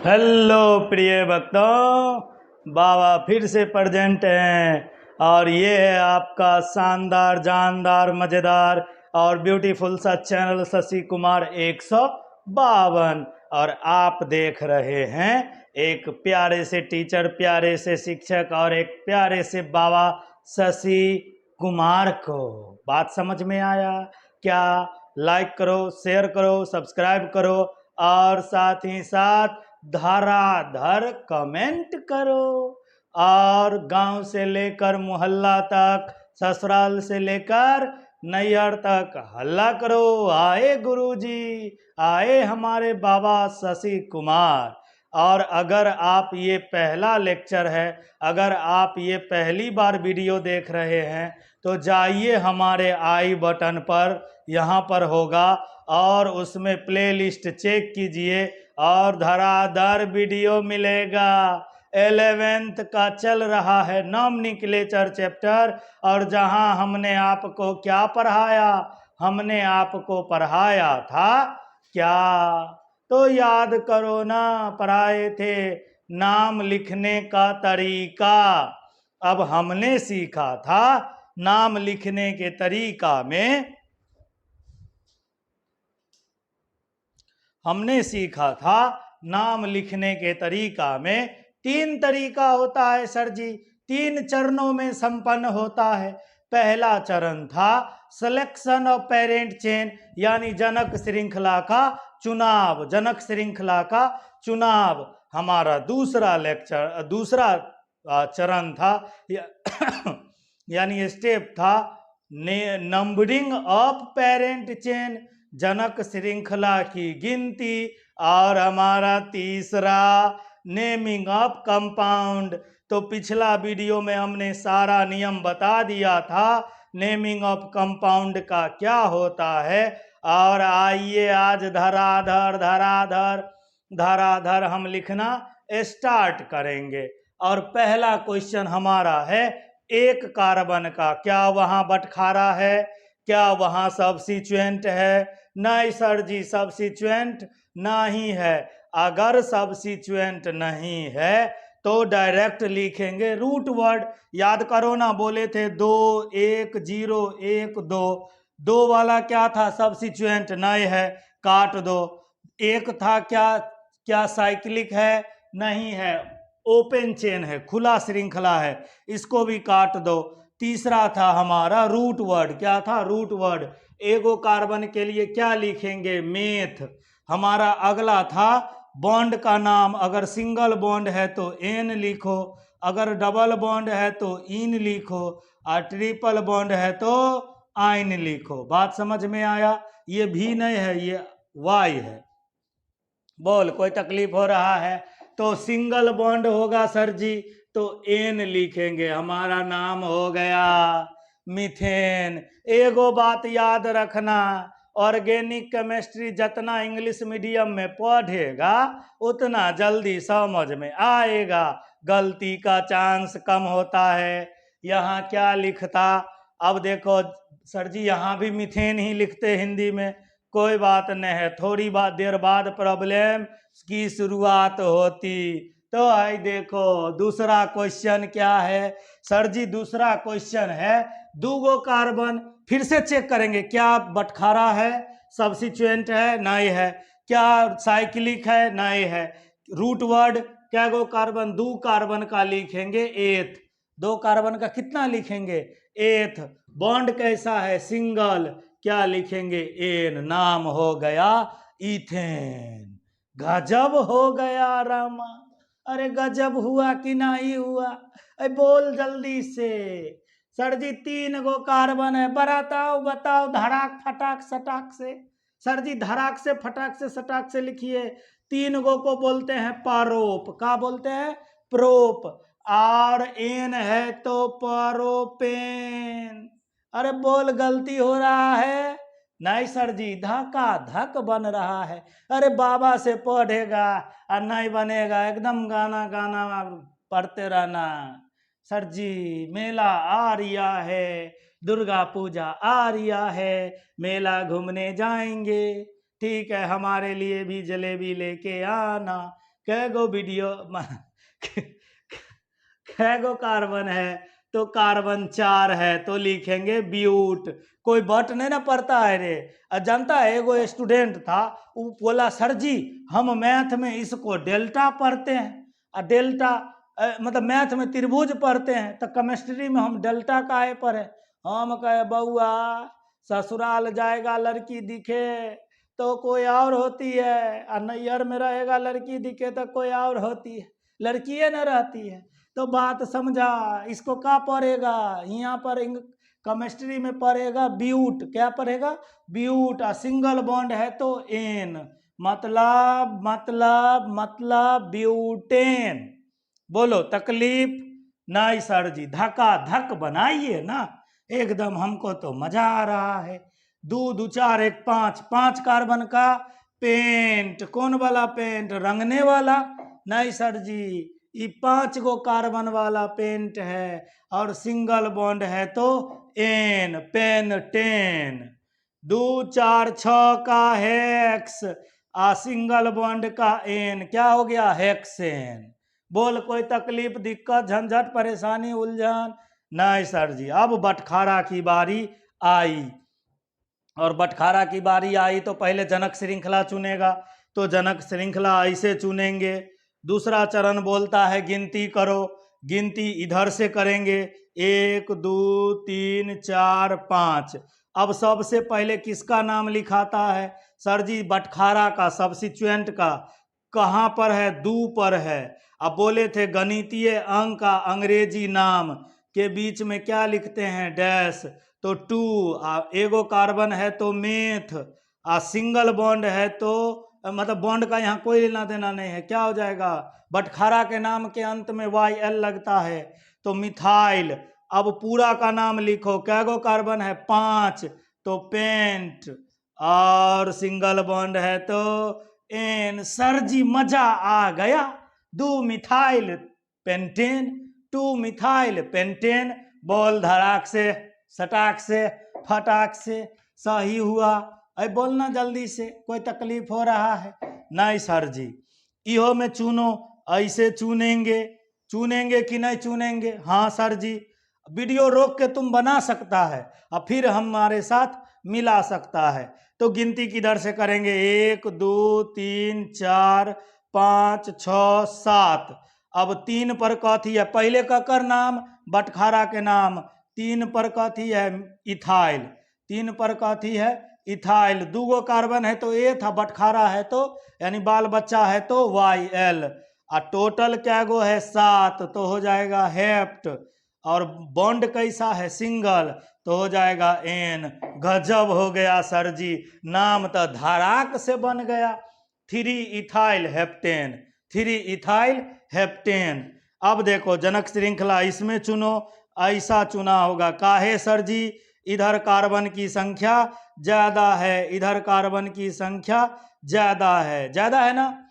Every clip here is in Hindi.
हेलो प्रिय भक्तों, बाबा फिर से प्रेजेंट हैं और ये है आपका शानदार जानदार मज़ेदार और ब्यूटीफुल सा चैनल शशि कुमार 152। और आप देख रहे हैं एक प्यारे से टीचर, प्यारे से शिक्षक और एक प्यारे से बाबा शशि कुमार को। बात समझ में आया क्या? लाइक करो, शेयर करो, सब्सक्राइब करो और साथ ही साथ धराधर कमेंट करो। और गांव से लेकर मोहल्ला तक, ससुराल से लेकर नैहर तक हल्ला करो, आए गुरुजी, आए हमारे बाबा शशि कुमार। और अगर आप ये पहला लेक्चर है, अगर आप ये पहली बार वीडियो देख रहे हैं तो जाइए हमारे आई बटन पर, यहाँ पर होगा और उसमें प्लेलिस्ट चेक कीजिए और धराधर वीडियो मिलेगा। 11th का चल रहा है नॉमेनक्लेचर चैप्टर, और जहां हमने आपको क्या पढ़ाया? हमने आपको पढ़ाया था क्या? तो याद करो ना, पढ़ाए थे नाम लिखने का तरीका। अब हमने सीखा था नाम लिखने के तरीका में, हमने सीखा था नाम लिखने के तरीका में 3 तरीका होता है सर जी, 3 चरणों में संपन्न होता है। पहला चरण था सिलेक्शन ऑफ पेरेंट चेन, यानी जनक श्रृंखला का चुनाव, जनक श्रृंखला का चुनाव। हमारा दूसरा चरण था यानी स्टेप था नंबरिंग ऑफ पेरेंट चेन, जनक श्रृंखला की गिनती। और हमारा तीसरा नेमिंग ऑफ कंपाउंड। तो पिछला वीडियो में हमने सारा नियम बता दिया था नेमिंग ऑफ कंपाउंड का क्या होता है। और आइए आज धराधर धराधर धराधर हम लिखना स्टार्ट करेंगे। और पहला क्वेश्चन हमारा है एक कार्बन का, क्या वहां बटखारा है? क्या वहां सब्स्टिट्यूएंट है? नहीं सर जी, सब्स्टिट्यूएंट नहीं है। अगर सब्स्टिट्यूएंट नहीं है तो डायरेक्ट लिखेंगे रूट वर्ड। याद करो ना, बोले थे 2 1 0 1 2, 2 वाला क्या था? सब्स्टिट्यूएंट नहीं है, काट दो। एक था क्या साइक्लिक है? नहीं है, ओपन चेन है, खुला श्रृंखला है, इसको भी काट दो। तीसरा था हमारा रूट वर्ड, क्या था? Root word. एगो कार्बन के लिए क्या लिखेंगे? मेथ। हमारा अगला था बॉन्ड का नाम, अगर सिंगल बॉन्ड है तो एन लिखो, अगर डबल बॉन्ड है तो इन लिखो, और ट्रिपल बॉन्ड है तो आइन लिखो। बात समझ में आया? ये भी नहीं है, ये वाई है। बोल, कोई तकलीफ हो रहा है? तो सिंगल बॉन्ड होगा सर जी तो एन लिखेंगे, हमारा नाम हो गया मीथेन। एगो बात याद रखना, ऑर्गेनिक केमिस्ट्री जितना इंग्लिश मीडियम में पढ़ेगा उतना जल्दी समझ में आएगा, गलती का चांस कम होता है। यहाँ क्या लिखता? अब देखो सर जी, यहाँ भी मीथेन ही लिखते हिंदी में, कोई बात नहीं है, थोड़ी देर बाद प्रॉब्लम की शुरुआत होती। तो आई देखो दूसरा क्वेश्चन क्या है सर जी? दूसरा क्वेश्चन है दूगो कार्बन, फिर से चेक करेंगे क्या बटखारा है, सब्स्टिट्यूएंट है? नहीं है। क्या साइक्लिक है? नहीं है। रूट वर्ड, क्या गो कार्बन? 2 कार्बन का लिखेंगे एथ। 2 कार्बन का कितना लिखेंगे? एथ। बॉन्ड कैसा है? सिंगल, क्या लिखेंगे? एन। नाम हो गया इथेन। गजब हो गया रामा, अरे गजब हुआ कि नहीं हुआ? अरे बोल जल्दी से। सर जी 3 गो कार्बन है, बताओ बताओ, धड़ाक फटाक सटाक से। सर जी धड़ाक से फटाक से सटाक से लिखिए। 3 गो को बोलते हैं पारोप। क्या बोलते हैं? प्रोप। और एन है तो परोपेन। अरे बोल, गलती हो रहा है? नहीं सर जी, धक्का धक बन रहा है। अरे बाबा से पढ़ेगा और नहीं बनेगा, एकदम गाना गाना पढ़ते रहना। सर जी मेला आ रिया है, दुर्गा पूजा आ रिया है, मेला घूमने जाएंगे, ठीक है, हमारे लिए भी जलेबी लेके आना। कै गो वीडियो कै गो कार्बन है, तो कार्बन 4 है, तो लिखेंगे ब्यूट। कोई बट नहीं ना पड़ता है रे। जानता है एगो स्टूडेंट था, वो बोला सर जी हम मैथ में इसको डेल्टा पढ़ते हैं, डेल्टा मतलब मैथ में त्रिभुज पढ़ते हैं, तो केमिस्ट्री में हम डेल्टा काहे पढ़े। हम कहे बउआ ससुराल जाएगा लड़की दिखे तो कोई और होती है, और नैहर में रहेगा लड़की दिखे तो कोई और होती है, लड़कियाँ न रहती है। तो बात समझा, इसको क्या पढ़ेगा, यहाँ पर केमिस्ट्री में पढ़ेगा ब्यूट। क्या पढ़ेगा? ब्यूट। सिंगल बॉन्ड है तो एन, मतलब ब्यूटेन। बोलो तकलीफ नहीं सर जी, धक्का धक बनाइए ना, एकदम हमको तो मजा आ रहा है। 2 2 4 1 5, 5 कार्बन का पेंट। कौन वाला पेंट? रंगने वाला? नहीं सर जी, ये 5 गो कार्बन वाला पेंट है, और सिंगल बॉन्ड है तो एन, पेन 10। 2 4 6 का हेक्स, सिंगल बॉन्ड का एन, क्या हो गया? हेक्सेन। बोल कोई तकलीफ, दिक्कत, झंझट, परेशानी, उलझन? नहीं सर जी। अब बटखारा की बारी आई, और बटखारा की बारी आई तो पहले जनक श्रृंखला चुनेगा, तो जनक श्रृंखला ऐसे चुनेंगे। दूसरा चरण बोलता है गिनती करो, गिनती इधर से करेंगे, 1 2 3 4 5। अब सबसे पहले किसका नाम लिखाता है? सर जी बटखारा का, सब्स्टिट्यूएंट का। कहाँ पर है? 2 पर है। अब बोले थे गणितीय अंक का अंग्रेजी नाम के बीच में क्या लिखते हैं? डैश। तो 2, एगो कार्बन है तो मेथ, सिंगल बॉन्ड है तो मतलब बॉन्ड का यहाँ कोई लेना देना नहीं है, क्या हो जाएगा? बटखारा के नाम के अंत में YL लगता है तो मिथाइल। अब पूरा का नाम लिखो, क्या गो कार्बन है? 5, तो पेंट, और सिंगल बॉन्ड है तो एन। सर जी मजा आ गया। 2 मिथाइल पेंटेन, 2 मिथाइल पेंटेन। बोल धड़ाक से, सटाक से, फटाक से, सही हुआ। अरे बोलना जल्दी से, कोई तकलीफ हो रहा है? नहीं सर जी। इहो में चुनो, ऐसे चुनेंगे, चुनेंगे कि नहीं चुनेंगे? हाँ सर जी। वीडियो रोक के तुम बना सकता है, और फिर हमारे साथ मिला सकता है। तो गिनती किधर से करेंगे? 1 2 3 4 5 6 7। अब 3 पर कथी है? पहले का कर नाम, बटखारा के नाम। 3 पर कथी है? इथाइल। 3 पर कथी है? इथाइल। 2 गो कार्बन है तो ए था, बटखारा है तो यानी बाल बच्चा है तो YL। और टोटल क्या गो है? 7, तो हो जाएगा हेप्ट। और बॉन्ड कैसा है? सिंगल, तो हो जाएगा एन। गजब हो गया सर जी, नाम तो धड़ाक से बन गया। 3 इथाइल हेप्टेन, 3 इथाइल हेप्टेन। अब देखो जनक श्रृंखला इसमें चुनो, ऐसा चुना होगा। काहे सर जी? इधर कार्बन की संख्या ज्यादा है, इधर कार्बन की संख्या ज्यादा है ना।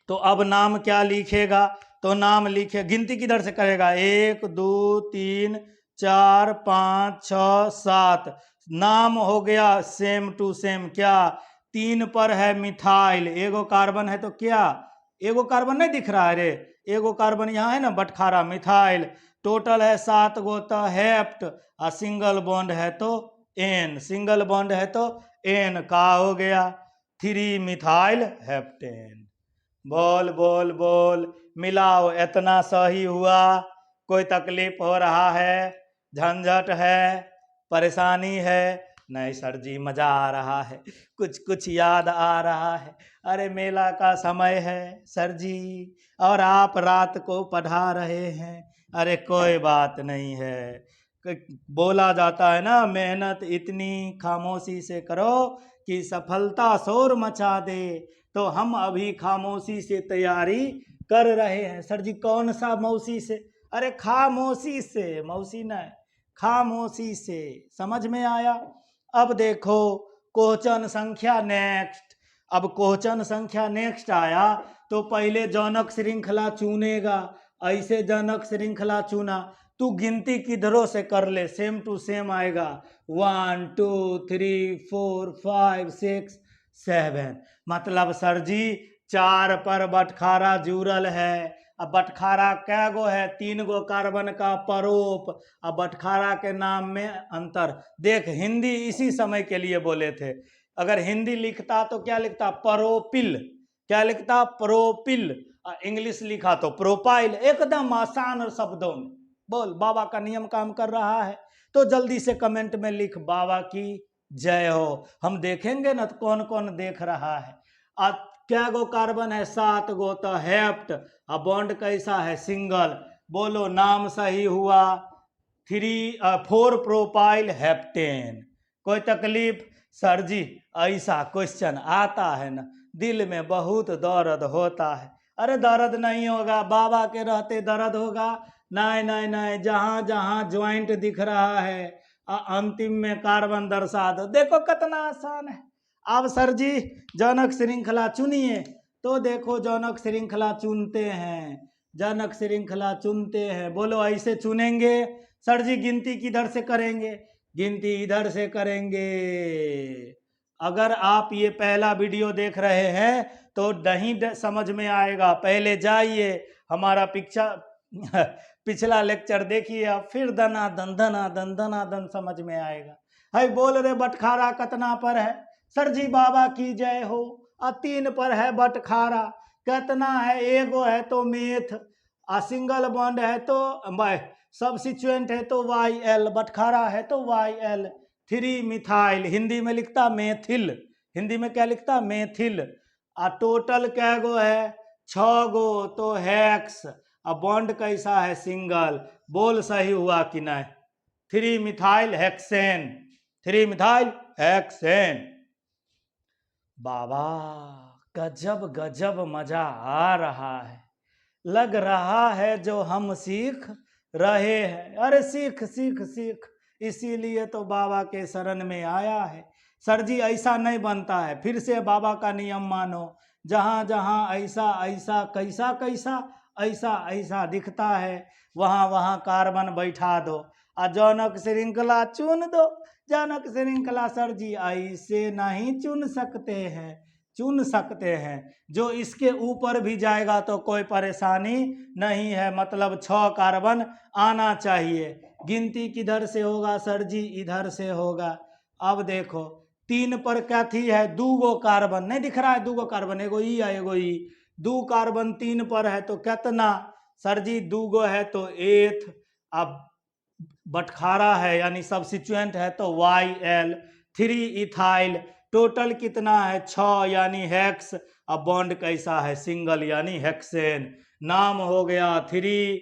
तो अब नाम क्या लिखेगा? तो नाम लिखे, गिनती किधर से करेगा? 1 2 3 4 5 6 7। नाम हो गया सेम टू सेम। क्या? 3 पर है मिथाइल, एगो कार्बन है तो क्या? एगो कार्बन नहीं दिख रहा है रे? एगो कार्बन यहाँ है ना, बटखारा, मिथाइल। टोटल है 7 गो तो हेप्ट, और सिंगल बॉन्ड है तो एन, सिंगल बॉन्ड है तो एन। का हो गया? 3 मिथाइल हेप्टेन। बोल बोल बोल, मिलाओ। इतना सही हुआ? कोई तकलीफ हो रहा है, झंझट है, परेशानी है? नहीं सर जी मजा आ रहा है, कुछ कुछ याद आ रहा है। अरे मेला का समय है सर जी, और आप रात को पढ़ा रहे हैं। अरे कोई बात नहीं है, बोला जाता है ना, मेहनत इतनी खामोशी से करो कि सफलता शोर मचा दे। तो हम अभी खामोशी से तैयारी कर रहे हैं। सर जी कौन सा मौसी से? अरे खामोशी से, मौसी नहीं, खामोशी से। समझ में आया? अब देखो क्वेश्चन संख्या नेक्स्ट। अब क्वेश्चन संख्या नेक्स्ट आया तो पहले जनक श्रृंखला चुनेगा। ऐसे जनक श्रृंखला चुना, तू गिनती किधरों से कर ले, सेम टू सेम आएगा। 1 2 3 4 5 6 7। मतलब सर जी 4 पर बटखारा जुड़ल है। अब बटखारा कै गो है? 3 गो कार्बन का परोप। अब बटखारा के नाम में अंतर देख। हिंदी इसी समय के लिए बोले थे। अगर हिंदी लिखता तो क्या लिखता? परोपिल। क्या लिखता? प्रोपिल। इंग्लिश लिखा तो प्रोपाइल। एकदम आसान शब्दों में बोल। बाबा का नियम काम कर रहा है तो जल्दी से कमेंट में लिख बाबा की जय हो। हम देखेंगे ना तो कौन कौन देख रहा है। क्या गो कार्बन है? 7 गो। तो हेप्ट। अब बॉन्ड कैसा है? सिंगल। बोलो नाम सही हुआ। 4 प्रोपाइल हेप्टेन। कोई तकलीफ? सर जी ऐसा क्वेश्चन आता है ना, दिल में बहुत दर्द होता है। अरे दर्द नहीं होगा, बाबा के रहते दर्द होगा? नहीं नहीं नहीं, जहां जहां ज्वाइंट दिख रहा है अंतिम में कार्बन दर्शा दो। देखो कितना आसान है। अब सर जी जनक श्रृंखला चुनिए। तो देखो जनक श्रृंखला चुनते हैं, जनक श्रृंखला चुनते हैं। बोलो ऐसे चुनेंगे? सर जी गिनती किधर से करेंगे? गिनती इधर से करेंगे। अगर आप ये पहला वीडियो देख रहे हैं तो नहीं समझ में आएगा, पहले जाइए हमारा पिछला लेक्चर देखिए, आप फिर दनादन समझ में आएगा। है बोल रहे बटखारा कितना पर है? सर जी बाबा की जय हो। 3 पर है बटखारा। कितना है? एगो है तो मेथ, सिंगल बॉन्ड है तो सब्सिट्यूएंट है तो YL, बटखारा है तो YL। 3 मिथाइल, हिंदी में लिखता मेथिल। हिंदी में क्या लिखता? मेथिल। टोटल क्या गो है? 6 गो तो हेक्स। अब बॉन्ड कैसा है? सिंगल। बोल सही हुआ कि नहीं? 3 मिथाइल हेक्सेन। 3 methyl hexane. बाबा गजब गजब मजा आ रहा है। लग रहा है जो हम सीख रहे हैं। अरे सीख सीख सीख, इसीलिए तो बाबा के शरण में आया है। सर जी ऐसा नहीं बनता है। फिर से बाबा का नियम मानो। जहाँ जहाँ ऐसा ऐसा कैसा कैसा ऐसा ऐसा दिखता है वहाँ वहाँ कार्बन बैठा दो और जनक श्रृंखला चुन दो। जनक श्रृंखला सर जी ऐसे नहीं चुन सकते हैं। चुन सकते हैं, जो इसके ऊपर भी जाएगा तो कोई परेशानी नहीं है। मतलब 6 कार्बन आना चाहिए। गिनती किधर से होगा? सर जी इधर से होगा। अब देखो 3 पर क्या थी है? 2 गो कार्बन नहीं दिख रहा है? 2 गो कार्बन, एगो ई है एगो ई। 2 कार्बन 3 पर है तो कितना? सर जी 2 गो है तो 8। अब बटखारा है यानी सब्सिट्यूएंट है तो YL। 3 इथाइल। टोटल कितना है? 6 यानी हेक्स। अब बॉन्ड कैसा है? सिंगल यानी हेक्सेन। नाम हो गया 3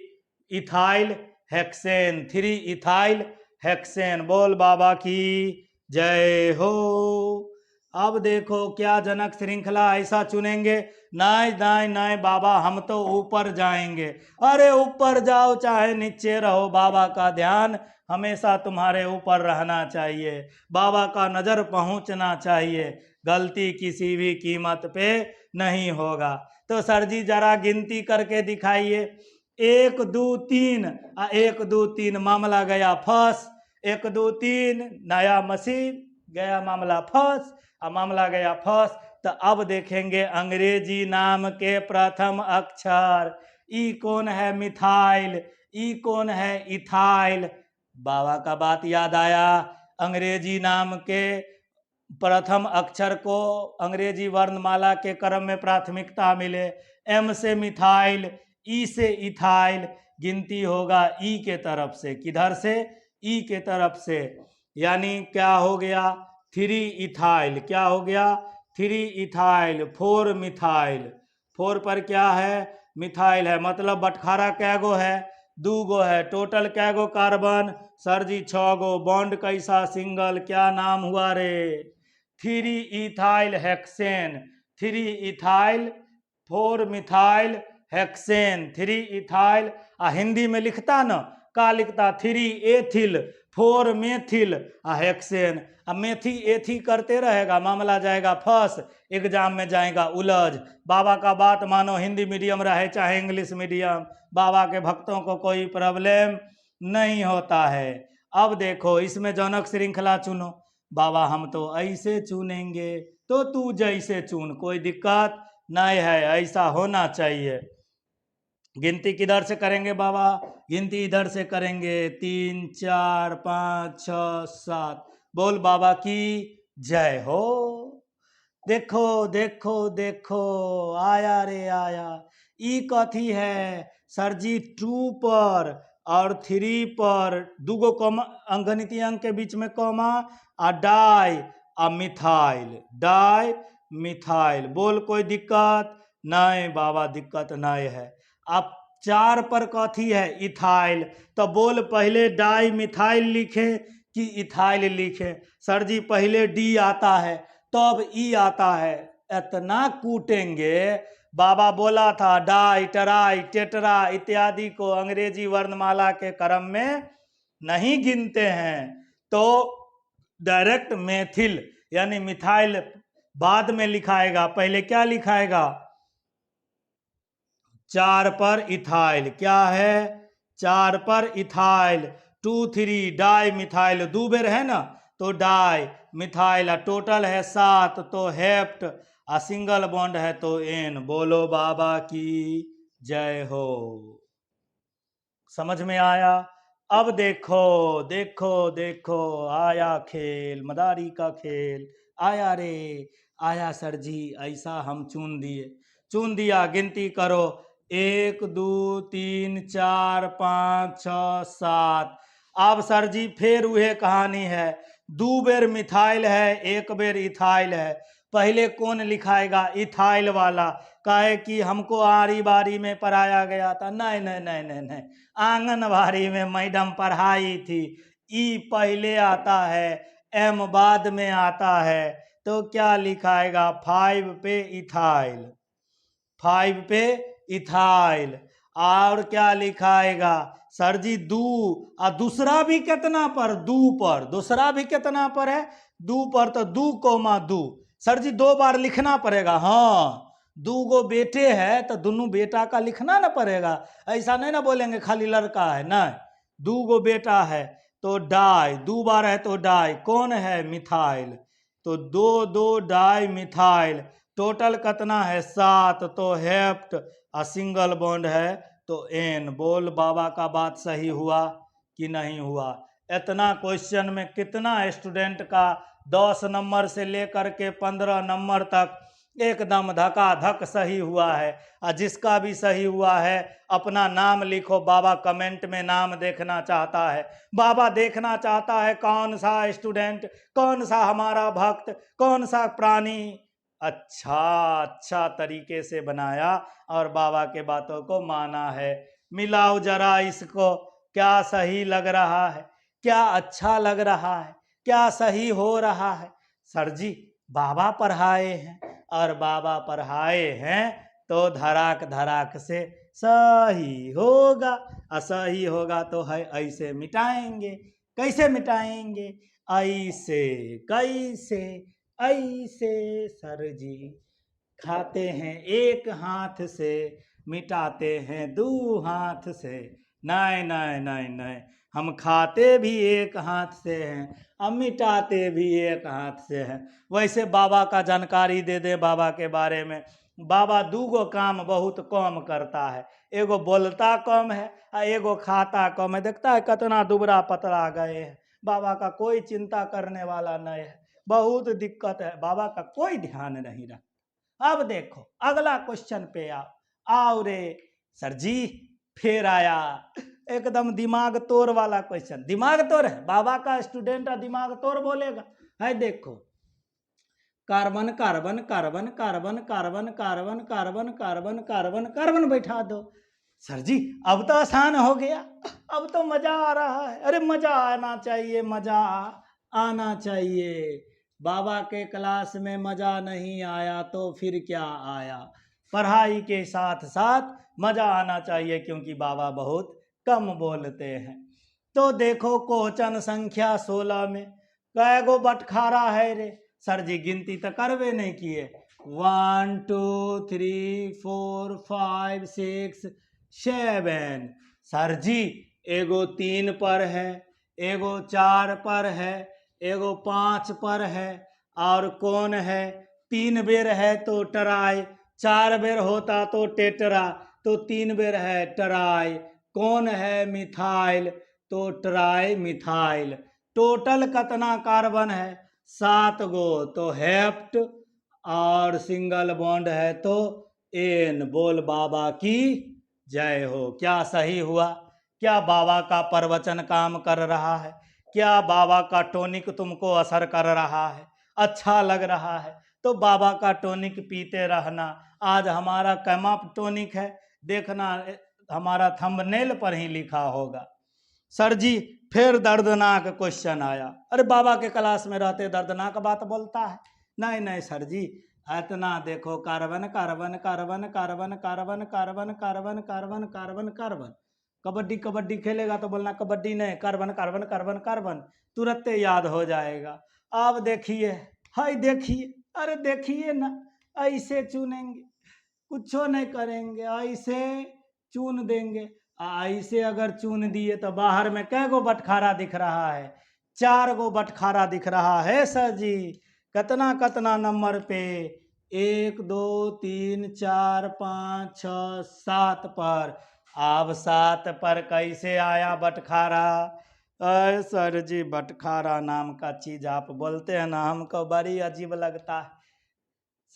इथाइल हेक्सेन। 3 ethyl hexane. बोल बाबा की जय हो। अब देखो क्या जनक श्रृंखला ऐसा चुनेंगे? नहीं नहीं नहीं बाबा, हम तो ऊपर जाएंगे। अरे ऊपर जाओ चाहे नीचे रहो, बाबा का ध्यान हमेशा तुम्हारे ऊपर रहना चाहिए। बाबा का नजर पहुंचना चाहिए। गलती किसी भी कीमत पे नहीं होगा। तो सर जी जरा गिनती करके दिखाइए। 1 2 3, 1 2 3 मामला गया फंस। 1 2 3 नया मशीन गया, मामला फंस। मामला गया फंस। तो अब देखेंगे अंग्रेजी नाम के प्रथम अक्षर। ई कौन है? मिथाइल। ई कौन है? इथाइल। बाबा का बात याद आया। अंग्रेजी नाम के प्रथम अक्षर को अंग्रेजी वर्णमाला के क्रम में प्राथमिकता मिले। M से मिथाइल, ई से इथाइल। गिनती होगा ई के तरफ से। किधर से? ई के तरफ से। यानी क्या हो गया? 3 इथाइल। क्या हो गया? 3 इथाइल। 4 मिथाइल। 4 पर क्या है? मिथाइल है। मतलब बटखारा कै गो है? 2 गो है। टोटल कै गो कार्बन? सर जी 6 गो। बॉन्ड कैसा? सिंगल। क्या नाम हुआ रे? 3 ethyl hexane. 3 ethyl 4 methyl hexane. 3 ethyl. Hindi में लिखता ना, का लिखता? 3 एथिल 4 मेथिल हेक्सेन। अब मेथी एथी करते रहेगा, मामला जाएगा फंस, एग्जाम में जाएगा उलझ। बाबा का बात मानो, हिंदी मीडियम रहे चाहे इंग्लिश मीडियम, बाबा के भक्तों को कोई प्रॉब्लम नहीं होता है। अब देखो इसमें जनक श्रृंखला चुनो। बाबा हम तो ऐसे चुनेंगे, तो तू जैसे चुन, कोई दिक्कत नहीं है, ऐसा होना चाहिए। गिनती किधर से करेंगे बाबा? गिनती इधर से करेंगे, 3 4 5 6 7। बोल बाबा की जय हो। देखो देखो देखो, आया रे आया। ई कथी है सर जी? 2 पर और 3 पर दूगो कॉमा, अंकगणितीय अंक के बीच में कॉमा, आ डाई आ मिथाइल, डाई मिथाइल। बोल कोई दिक्कत? नहीं बाबा, दिक्कत नहीं है। अब 4 पर कथी है? इथाइल। तो बोल पहले डाई मिथाइल लिखे कि इथाइल लिखे? सर जी पहले डी आता है तब ई आता है। इतना कूटेंगे। बाबा बोला था डाई टराई टेट्रा इत्यादि को अंग्रेजी वर्णमाला के क्रम में नहीं गिनते हैं, तो डायरेक्ट मेथिल यानी मिथाइल बाद में लिखाएगा। पहले क्या लिखाएगा? 4 पर इथाइल। क्या है? 4 पर इथाइल। 2 3 डाई मिथाइल, 2 बेर है ना, तो डाई मिथाइल। टोटल है 7, तो हेप्ट। सिंगल बॉन्ड है तो एन। बोलो बाबा की जय हो। समझ में आया? अब देखो देखो देखो, आया खेल, मदारी का खेल आया रे आया। सर जी ऐसा हम चुन दिया। गिनती करो, 1 2 3 4 5 6 7। अब सर जी फिर वह कहानी है, 2 बेर मिथाइल है, 1 बेर इथाइल है। पहले कौन लिखाएगा? इथाइल वाला। काहे कि हमको आरी बारी में पढ़ाया गया था। नहीं नहीं नहीं नहीं नहीं, आंगनबाड़ी में मैडम पढ़ाई थी। ई पहले आता है, एम बाद में आता है। तो क्या लिखाएगा? 5 पे इथाइल, 5 पे इथाइल। और क्या लिखाएगा? सर जी 2, और दूसरा भी कितना पर? 2 पर। दूसरा भी कितना पर है? 2 पर, तो 2,2। सर जी 2 बार लिखना पड़ेगा। हाँ, 2 गो बेटे है तो दोनों बेटा का लिखना ना पड़ेगा। ऐसा नहीं ना बोलेंगे खाली लड़का है, नहीं। 2 गो बेटा है तो डाई, 2 बार है तो डाई। कौन है? मिथाइल। तो 2 2 डाई मिथाइल। टोटल कितना है? 7, तो हेप्ट। सिंगल बॉन्ड है तो एन। बोल बाबा का बात सही हुआ कि नहीं हुआ? इतना क्वेश्चन में कितना स्टूडेंट का 10 नंबर से लेकर के 15 नंबर तक एकदम धकाधक सही हुआ है। और जिसका भी सही हुआ है अपना नाम लिखो। बाबा कमेंट में नाम देखना चाहता है। बाबा देखना चाहता है कौन सा स्टूडेंट, कौन सा हमारा भक्त, कौन सा प्राणी अच्छा तरीके से बनाया और बाबा के बातों को माना है। मिलाओ जरा इसको, क्या सही लग रहा है? क्या अच्छा लग रहा है? क्या सही हो रहा है? सर जी बाबा पढ़ाए हैं, और बाबा पढ़ाए हैं तो धड़ाक धड़ाक से सही होगा। असही होगा तो है ऐसे मिटाएंगे। कैसे मिटाएंगे? ऐसे। कैसे? ऐसे सर जी। खाते हैं एक हाथ से, मिटाते हैं 2 हाथ से। नहीं नहीं नहीं नहीं, हम खाते भी एक हाथ से हैं, हम मिटाते भी एक हाथ से हैं। वैसे बाबा का जानकारी दे दे बाबा के बारे में। बाबा 2 गो काम बहुत कम करता है। एगो बोलता कम है और एगो खाता कम है। देखता है कितना दुबरा पतला गए हैं। बाबा का कोई चिंता करने वाला नहीं है। बहुत दिक्कत है, बाबा का कोई ध्यान नहीं रखता। अब देखो अगला क्वेश्चन पे आओ रे सर जी। फिर आया एकदम दिमाग तोड़ वाला क्वेश्चन। दिमाग तोड़ है, बाबा का स्टूडेंट दिमाग तोड़ बोलेगा। है देखो, carbon carbon carbon carbon carbon carbon carbon carbon carbon carbon बैठा दो। सर जी अब तो आसान हो गया, अब तो मजा आ रहा है। अरे मजा आना चाहिए, मजा आना चाहिए। बाबा के क्लास में मजा नहीं आया तो फिर क्या आया? पढ़ाई के साथ साथ मजा आना चाहिए, क्योंकि बाबा बहुत कम बोलते हैं। तो देखो क्वेश्चन संख्या 16 में कै गो बटखारा है रे? सर जी गिनती तो करवे नहीं किए। 1 2 3 4 5 6 7। सर जी एगो 3 पर है, एगो 4 पर है, एगो 5 पर है, और कौन है? 3 बेर है तो टराई, 4 बेर होता तो टेटरा, तो 3 बेर है ट्राई। कौन है मिथाइल, तो ट्राई मिथाइल। टोटल कितना कार्बन है, 7 गो, तो हेप्ट, और सिंगल बॉन्ड है तो एन। बोल बाबा की जय हो। क्या सही हुआ? क्या बाबा का प्रवचन काम कर रहा है? क्या बाबा का टॉनिक तुमको असर कर रहा है? अच्छा लग रहा है तो बाबा का टॉनिक पीते रहना। आज हमारा कैमाप टॉनिक है, देखना हमारा थंबनेल पर ही लिखा होगा। सर जी फिर दर्दनाक क्वेश्चन आया। अरे बाबा के क्लास में रहते दर्दनाक बात बोलता है। नहीं नहीं सर जी, इतना देखो, carbon carbon carbon carbon carbon carbon carbon carbon carbon carbon. Kabaddi kabaddi खेलेगा तो बोलना कबड्डी नहीं, कार्बन कार्बन कार्बन कार्बन, तुरंत याद हो जाएगा। आप देखिए, हाय देखिए, अरे देखिए ना, ऐसे चुनेंगे, कुछ नहीं करेंगे, ऐसे चुन देंगे। ऐसे अगर चुन दिए तो बाहर में कै गो बटखारा दिख रहा है? 4 गो बटखारा दिख रहा है सर जी। कितना कितना नंबर पे? 1 2 3 4 5 6 7 पर। अब 7 पर कैसे आया बटखारा? अरे सर जी बटखारा नाम का चीज आप बोलते हैं ना, हमको बड़ी अजीब लगता है।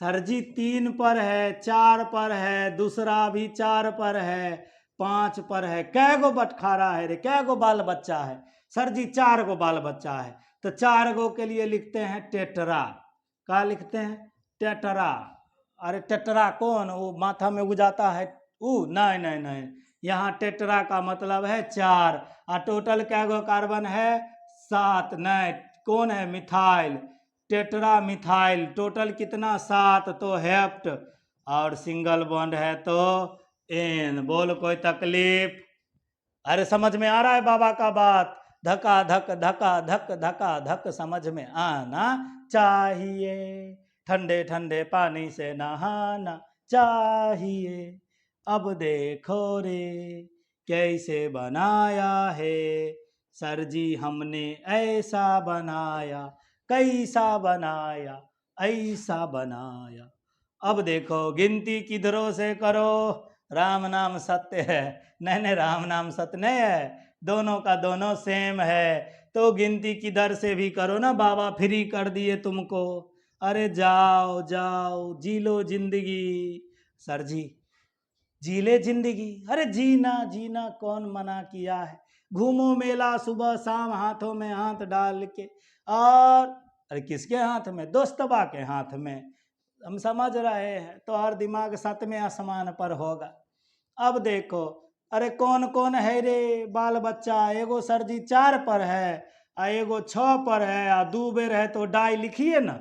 सर जी 3 पर है, 4 पर है, दूसरा भी 4 पर है, 5 पर है। कै गो बटखारा है रे, कै गो बाल बच्चा है? सर जी 4 गो बाल बच्चा है। तो 4 गो के लिए लिखते हैं टेटरा। क्या लिखते हैं? टेटरा। अरे टेटरा कौन, वो माथा में उजाता है नहीं नहीं नहीं, यहाँ टेटरा का मतलब है 4। और टोटल कै गो कार्बन है? 7। नहीं, कौन है? Methyl, tetra methyl. टोटल कितना? 7, तो हेप्ट, और सिंगल बॉन्ड है तो एन। बोल कोई तकलीफ? अरे समझ में आ रहा है बाबा का बात? धक्का धक धक्का धक धक्का धक समझ में आना चाहिए। ठंडे ठंडे पानी से नहाना चाहिए। अब देखो रे कैसे बनाया है सर जी हमने, ऐसा बनाया, कैसा बनाया, ऐसा बनाया। अब देखो गिनती किधरों से करो, राम नाम सत्य है। नहीं नहीं, राम नाम सत्य नहीं है, दोनों का दोनों सेम है। तो गिनती किधर से भी करो ना, बाबा फ्री कर दिए तुमको। अरे जाओ जाओ जी लो जिंदगी। सर जी जी ले जिंदगी, अरे जीना जीना कौन मना किया है? घूमो मेला सुबह शाम हाथों में हाथ डाल के। और अरे किसके हाथ में? दोस्तबा के हाथ में। हम समझ रहे हैं तो हर दिमाग 7वें आसमान पर होगा। अब देखो, अरे कौन कौन है रे बाल बच्चा? एगो सर जी 4 पर है, आ एगो 6 पर है, आ 2 बेर है तो डाई लिखिए ना।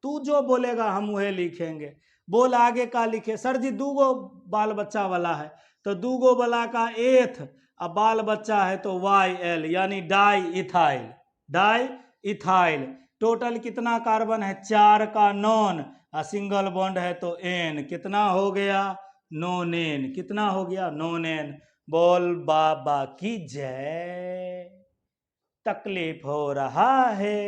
तू जो बोलेगा हम वही लिखेंगे। बोल आगे का लिखे। सर जी 2 गो बाल बच्चा वाला है, तो 2 गो वाला का एथ, अब बाल बच्चा है तो वाई एल, यानी di ethyl. Di ethyl. Total कितना कार्बन है? 4 का नॉन, और सिंगल बॉन्ड है तो एन। कितना हो गया? नोनेन। कितना हो गया? नोनेन। बोल बाबा की जय। तकलीफ हो रहा है?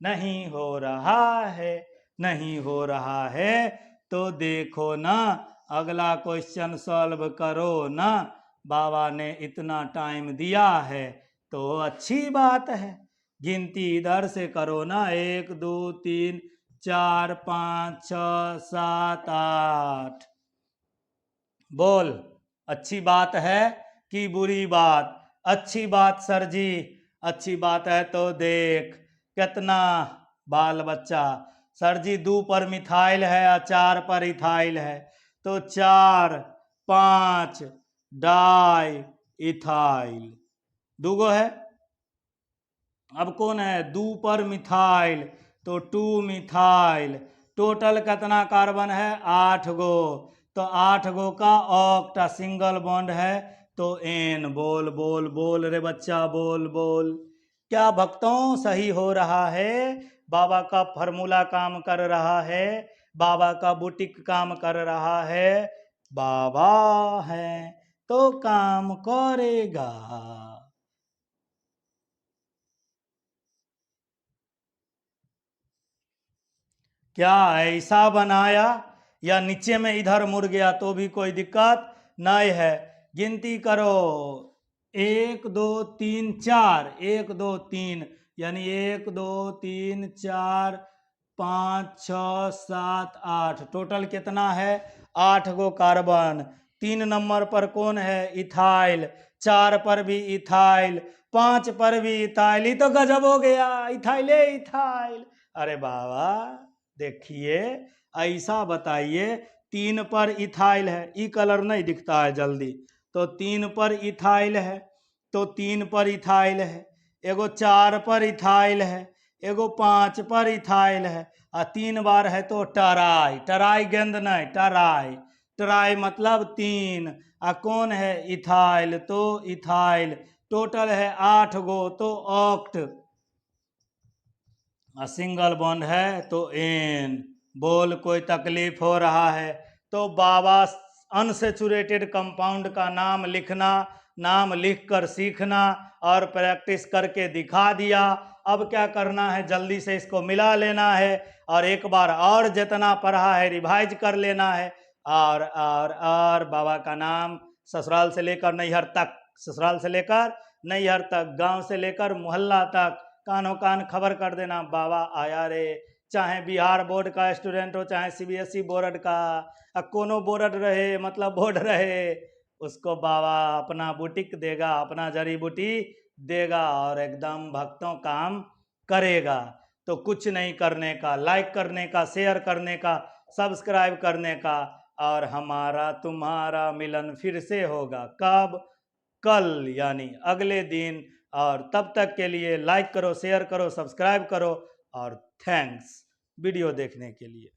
नहीं हो रहा है? नहीं हो रहा है तो देखो ना, अगला क्वेश्चन सॉल्व करो ना। बाबा ने इतना टाइम दिया है तो अच्छी बात है। गिनती इधर से करो ना, 1 2 3 4 5 6 7 8। बोल अच्छी बात है कि बुरी बात? अच्छी बात सर जी, अच्छी बात है तो देख कितना बाल बच्चा। सर जी 2 पर मिथाइल है और 4 पर इथाइल है, तो 4 5 डाई इथाइल। 2 गो है। अब कौन है? 2 पर मिथाइल, तो 2 मिथाइल। टोटल कितना कार्बन है? 8 गो, तो 8 गो का ऑक्टा, सिंगल बॉन्ड है तो एन। बोल बोल बोल रे बच्चा, बोल बोल। क्या भक्तों सही हो रहा है? बाबा का फॉर्मूला काम कर रहा है, बाबा का बुटीक काम कर रहा है। बाबा है तो काम करेगा। क्या ऐसा बनाया? या नीचे में इधर मुड़ गया तो भी कोई दिक्कत नहीं है। गिनती करो, 1 2 3 4, 1 2 3, यानी 1 2 3 4 5 6 7 8, टोटल कितना है? 8 गो कार्बन। 3 नंबर पर कौन है? इथाइल। 4 पर भी इथाइल, 5 पर भी इथाइल। ही तो गजब हो गया, इथाइले इथाइल। अरे बाबा देखिए, ऐसा बताइए, 3 पर इथाइल है, ई कलर नहीं दिखता है जल्दी, तो 3 पर इथाइल है, तो 3 पर इथाइल है। एगो 4 पर इथाइल है, एगो 5 पर इथाइल है, और 3 बार है तो टराई। टराई गेंद नहीं, टराई। टराई मतलब 3। आ कौन है? इथाइल, तो इथाइल। टोटल है 8 गो, तो ऑक्ट। सिंगल बॉन्ड है तो एन। बोल, कोई तकलीफ हो रहा है? तो बाबा अनसेचुरेटेड कंपाउंड का नाम लिखना, नाम लिखकर सीखना और प्रैक्टिस करके दिखा दिया। अब क्या करना है? जल्दी से इसको मिला लेना है और एक बार और जितना पढ़ा है रिवाइज कर लेना है। और बाबा का नाम ससुराल से लेकर नैहर तक, ससुराल से लेकर नैहर तक, गांव से लेकर मोहल्ला तक कानों कान खबर कर देना, बाबा आया रे। चाहे बिहार बोर्ड का स्टूडेंट हो, चाहे सीबीएसई बोर्ड का, कोनो बोर्ड रहे, मतलब बोर्ड रहे, उसको बाबा अपना बुटीक देगा, अपना जड़ी बूटी देगा और एकदम भक्तों काम करेगा। तो कुछ नहीं करने का, लाइक करने का, शेयर करने का, सब्सक्राइब करने का, और हमारा तुम्हारा मिलन फिर से होगा। कब? कल, यानी अगले दिन। और तब तक के लिए लाइक करो, शेयर करो, सब्सक्राइब करो, और थैंक्स वीडियो देखने के लिए।